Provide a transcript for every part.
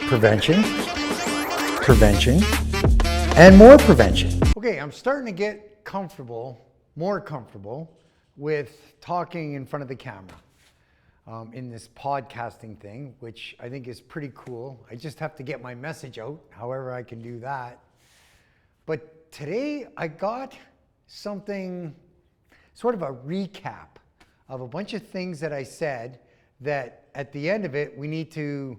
Prevention, prevention, and more prevention. Okay, I'm starting to get more comfortable with talking in front of the camera in this podcasting thing, which I think is pretty cool. I just have to get my message out, however I can do that. But today I got something, sort of a recap of a bunch of things that I said that at the end of it, we need to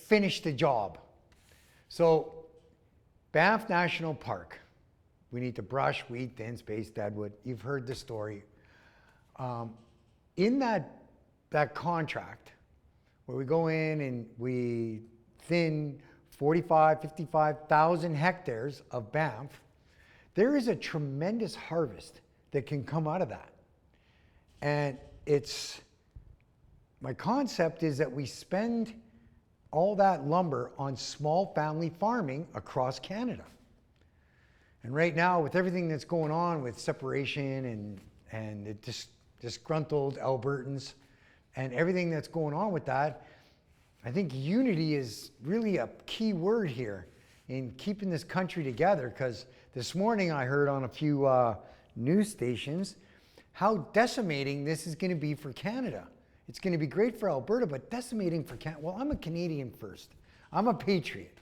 finish the job. So Banff National Park, we need to brush, weed, thin, space, deadwood. You've heard the story. In that contract, where we go in and we thin 55,000 hectares of Banff, there is a tremendous harvest that can come out of that. And my concept is that we spend all that lumber on small family farming across Canada. And right now, with everything that's going on with separation and the disgruntled Albertans and everything that's going on with that, I think unity is really a key word here in keeping this country together, because this morning I heard on a few news stations how decimating this is going to be for Canada. It's going to be great for Alberta, but decimating for Canada. Well, I'm a Canadian first. I'm a patriot.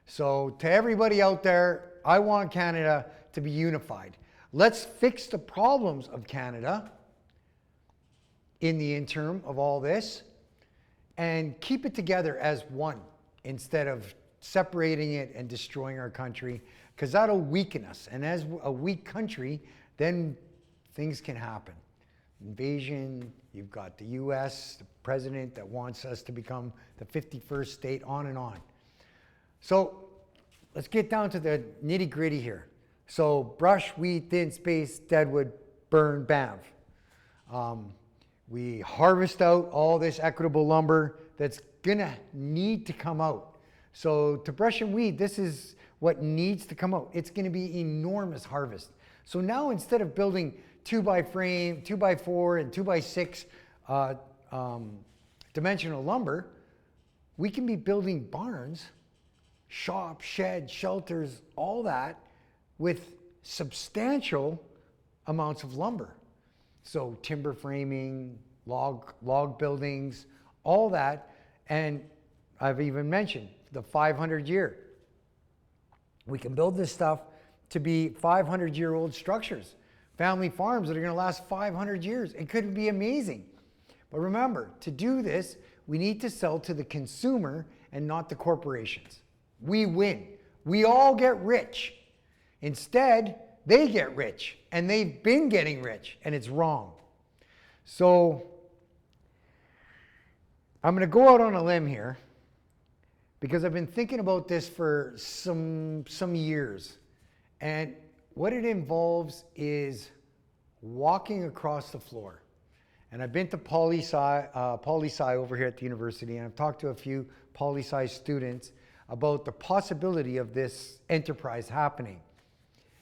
So to everybody out there, I want Canada to be unified. Let's fix the problems of Canada in the interim of all this and keep it together as one instead of separating it and destroying our country, because that'll weaken us. And as a weak country, then things can happen. Invasion, you've got the US, the president that wants us to become the 51st state, on and on. So let's get down to the nitty gritty here. So brush, weed, thin, space, deadwood, burn, Banff. We harvest out all this equitable lumber that's gonna need to come out. So to brush and weed, this is what needs to come out. It's gonna be enormous harvest. So now instead of building 2x-frame, 2x4, and 2x6 dimensional lumber, we can be building barns, shops, sheds, shelters, all that with substantial amounts of lumber. So timber framing, log buildings, all that. And I've even mentioned the 500-year. We can build this stuff to be 500-year-old structures. Family farms that are going to last 500 years. It could be amazing. But remember, to do this, we need to sell to the consumer and not the corporations. We win. We all get rich. Instead, they get rich, and they've been getting rich, and it's wrong. So I'm going to go out on a limb here, because I've been thinking about this for some years. And what it involves is walking across the floor. And I've been to poli-sci over here at the university, and I've talked to a few poli-sci students about the possibility of this enterprise happening.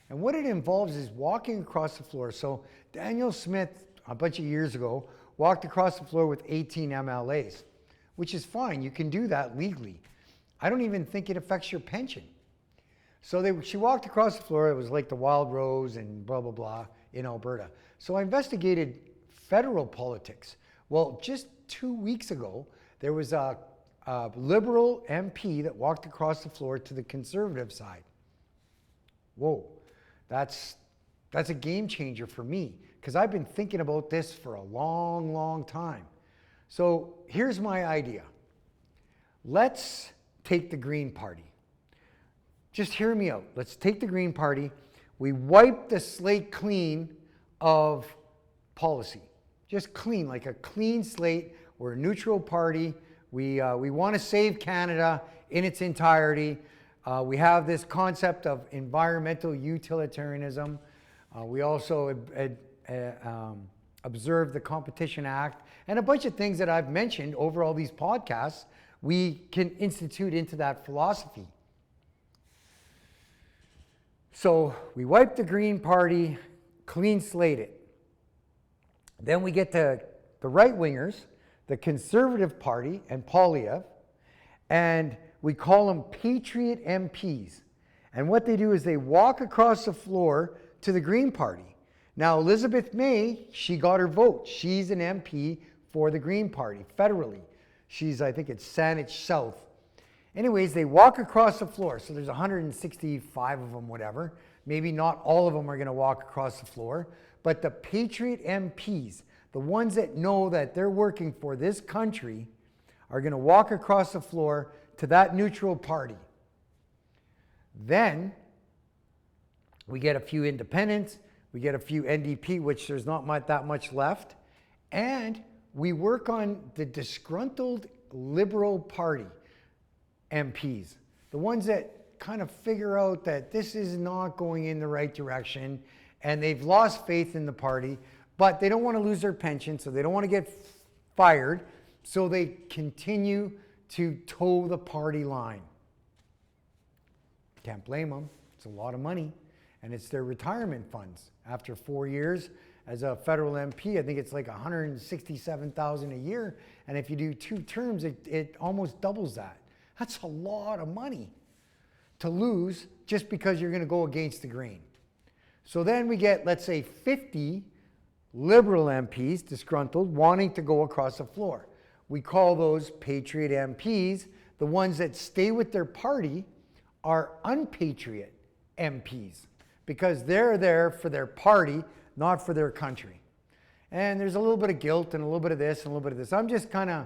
And what it involves is walking across the floor. So Daniel Smith, a bunch of years ago, walked across the floor with 18 MLAs, which is fine. You can do that legally. I don't even think it affects your pension. So she walked across the floor. It was like the Wild Rose and blah, blah, blah in Alberta. So I investigated federal politics. Well, just 2 weeks ago, there was a Liberal MP that walked across the floor to the Conservative side. Whoa, that's a game changer for me, because I've been thinking about this for a long, long time. So here's my idea. Let's take the Green Party. Just hear me out. Let's take the Green Party. We wipe the slate clean of policy. Just clean, like a clean slate. We're a neutral party. We want to save Canada in its entirety. We have this concept of environmental utilitarianism. We also observe the Competition Act and a bunch of things that I've mentioned over all these podcasts. We can institute into that philosophy. So we wipe the Green Party, clean slate it. Then we get to the right-wingers the Conservative Party and Polyev, and we call them Patriot MPs. And what they do is they walk across the floor to the Green Party. Now, Elizabeth May, she got her vote. She's an MP for the Green Party federally. She's, I think it's Saanich South. Anyways, they walk across the floor. So there's 165 of them, whatever. Maybe not all of them are going to walk across the floor. But the Patriot MPs, the ones that know that they're working for this country, are going to walk across the floor to that neutral party. Then we get a few independents, we get a few NDP, which there's not that much left, and we work on the disgruntled Liberal Party MPs, the ones that kind of figure out that this is not going in the right direction and they've lost faith in the party, but they don't want to lose their pension, so they don't want to get fired, so they continue to toe the party line. Can't blame them. It's a lot of money, and it's their retirement funds. After 4 years as a federal MP, I think it's like $167,000 a year, and if you do 2 terms, it almost doubles that. That's a lot of money to lose just because you're going to go against the grain. So then we get, let's say, 50 Liberal MPs, disgruntled, wanting to go across the floor. We call those Patriot MPs. The ones that stay with their party are unpatriot MPs because they're there for their party, not for their country. And there's a little bit of guilt and a little bit of this and a little bit of this. I'm just kind of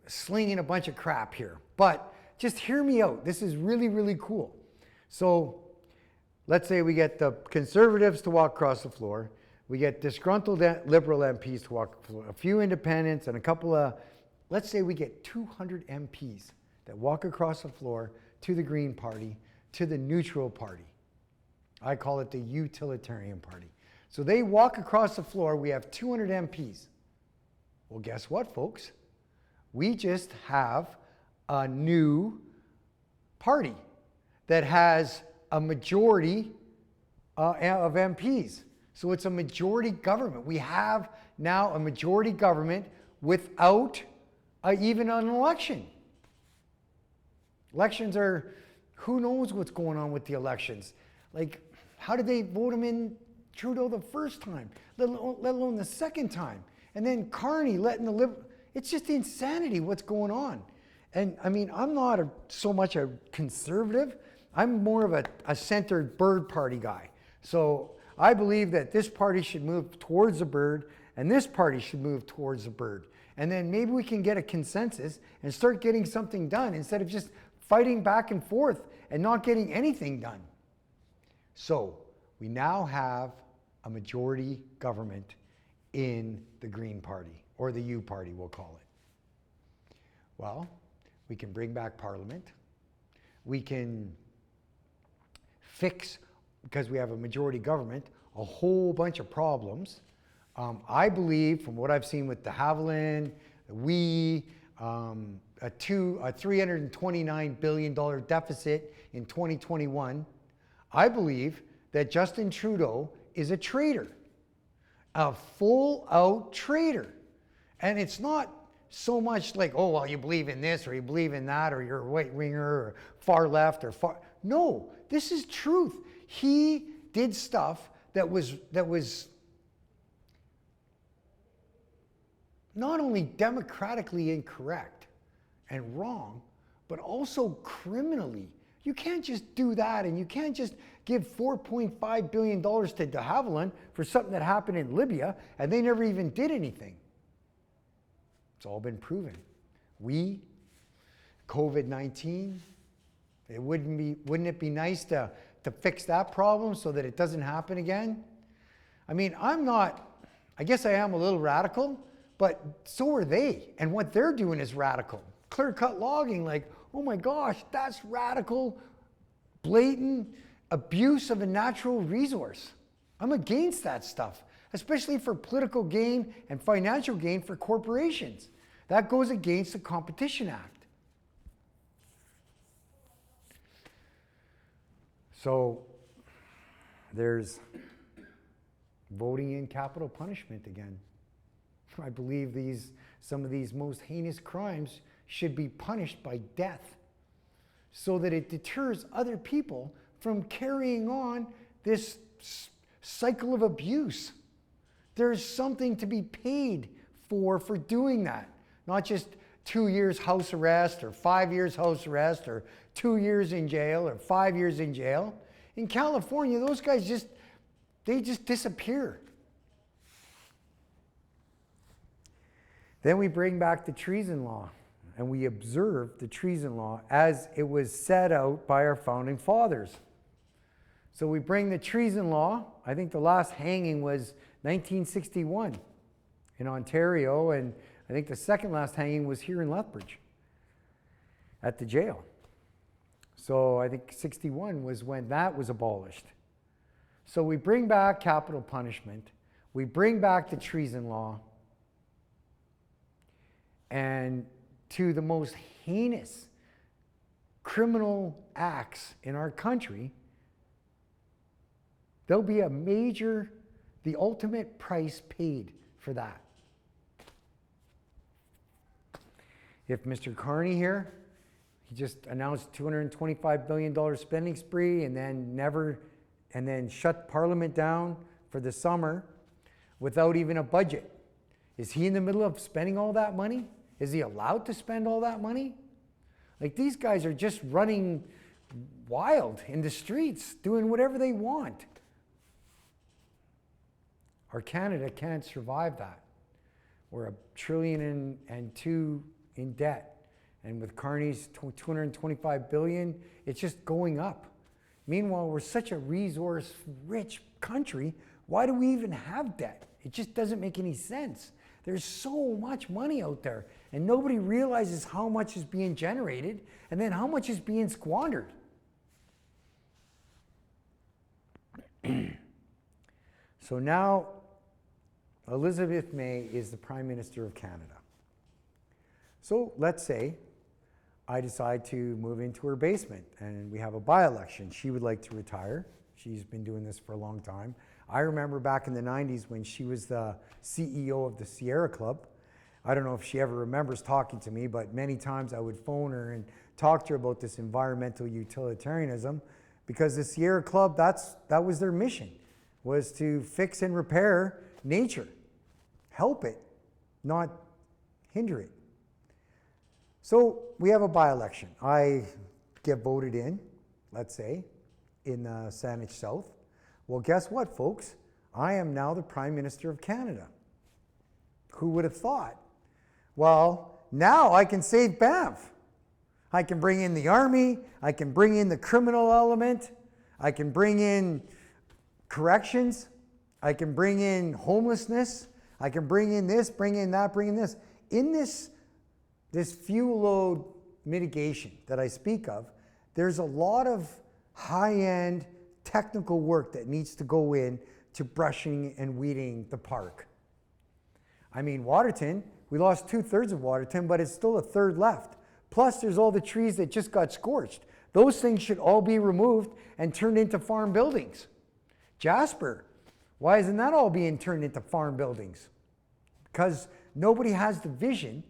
slinging a bunch of crap here. But just hear me out. This is really, really cool. So let's say we get the Conservatives to walk across the floor. We get disgruntled Liberal MPs to walk the floor, a few independents and a couple of, let's say we get 200 MPs that walk across the floor to the Green Party, to the neutral party. I call it the Utilitarian Party. So they walk across the floor, we have 200 MPs. Well, guess what, folks? We just have a new party that has a majority of MPs. So it's a majority government. We have now a majority government without even an election. Elections are, who knows what's going on with the elections? Like, how did they vote him in Trudeau the first time, let alone the second time? And then Carney letting the Liberal, it's just insanity what's going on. And I mean, I'm not so much a conservative. I'm more of a centered bird party guy. So I believe that this party should move towards the bird and this party should move towards the bird. And then maybe we can get a consensus and start getting something done instead of just fighting back and forth and not getting anything done. So we now have a majority government in the Green Party, or the U Party, we'll call it. Well, we can bring back Parliament. We can fix, because we have a majority government, a whole bunch of problems. I believe, from what I've seen with de Havilland, a $329 billion deficit in 2021, I believe that Justin Trudeau is a traitor, a full-out traitor. And it's not so much like, oh, well, you believe in this or you believe in that or you're a right-winger or far left or far... No, this is truth. He did stuff that was not only democratically incorrect and wrong, but also criminally. You can't just do that, and you can't just give $4.5 billion to de Havilland for something that happened in Libya, and they never even did anything. It's all been proven. COVID-19, wouldn't it be nice to fix that problem so that it doesn't happen again? I mean, I guess I am a little radical, but so are they. And what they're doing is radical. Clear-cut logging, like, oh my gosh, that's radical, blatant abuse of a natural resource. I'm against that stuff, especially for political gain and financial gain for corporations. That goes against the Competition Act. So there's voting in capital punishment again. I believe some of these most heinous crimes should be punished by death so that it deters other people from carrying on this cycle of abuse. There's something to be paid for doing that, not just 2 years house arrest or 5 years house arrest or 2 years in jail or 5 years in jail. In California, those guys just disappear. Then we bring back the treason law, and we observe the treason law as it was set out by our founding fathers. So we bring the treason law. I think the last hanging was 1961 in Ontario, and I think the second last hanging was here in Lethbridge at the jail. So I think 61 was when that was abolished. So we bring back capital punishment. We bring back the treason law. And to the most heinous criminal acts in our country, there'll be the ultimate price paid for that. If Mr. Carney here, he just announced $225 billion spending spree and then shut Parliament down for the summer without even a budget. Is he in the middle of spending all that money? Is he allowed to spend all that money? Like, these guys are just running wild in the streets, doing whatever they want. Our Canada can't survive that. We're $1.2 trillion in debt. And with Carney's $225 billion, it's just going up. Meanwhile, we're such a resource-rich country. Why do we even have debt? It just doesn't make any sense. There's so much money out there, and nobody realizes how much is being generated and then how much is being squandered. So now, Elizabeth May is the Prime Minister of Canada. So let's say I decide to move into her basement and we have a by-election. She would like to retire. She's been doing this for a long time. I remember back in the 90s when she was the CEO of the Sierra Club. I don't know if she ever remembers talking to me, but many times I would phone her and talk to her about this environmental utilitarianism, because the Sierra Club, that was their mission, was to fix and repair nature, help it, not hinder it. So we have a by-election. I get voted in, let's say, in Saanich South. Well, guess what, folks? I am now the Prime Minister of Canada. Who would have thought? Well, now I can save Banff. I can bring in the army. I can bring in the criminal element. I can bring in corrections. I can bring in homelessness. I can bring in this, bring in that, bring in this. In this fuel load mitigation that I speak of, there's a lot of high-end technical work that needs to go in to brushing and weeding the park. I mean, Waterton, we lost 2/3 of Waterton, but it's still a third left. Plus, there's all the trees that just got scorched. Those things should all be removed and turned into farm buildings. Jasper, why isn't that all being turned into farm buildings? Because nobody has the vision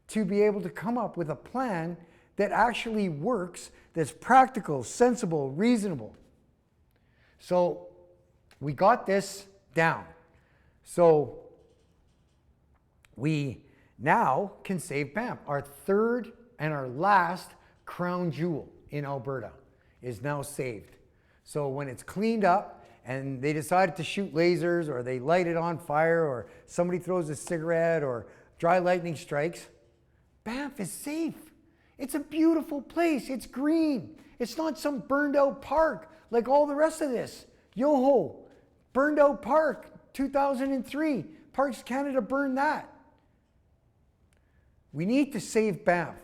to be able to come up with a plan that actually works, that's practical, sensible, reasonable. So we got this down. So we now can save Banff. Our third and our last crown jewel in Alberta is now saved. So when it's cleaned up and they decided to shoot lasers, or they light it on fire, or somebody throws a cigarette, or dry lightning strikes, Banff is safe. It's a beautiful place. It's green. It's not some burned out park like all the rest of this. Yoho, burned out park, 2003. Parks Canada burned that. We need to save Banff,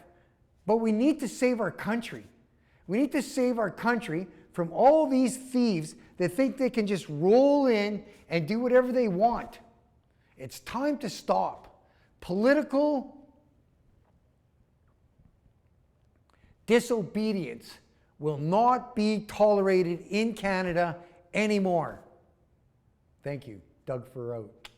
but we need to save our country. We need to save our country from all these thieves that think they can just roll in and do whatever they want. It's time to stop. Political disobedience will not be tolerated in Canada anymore. Thank you. Doug Fur out.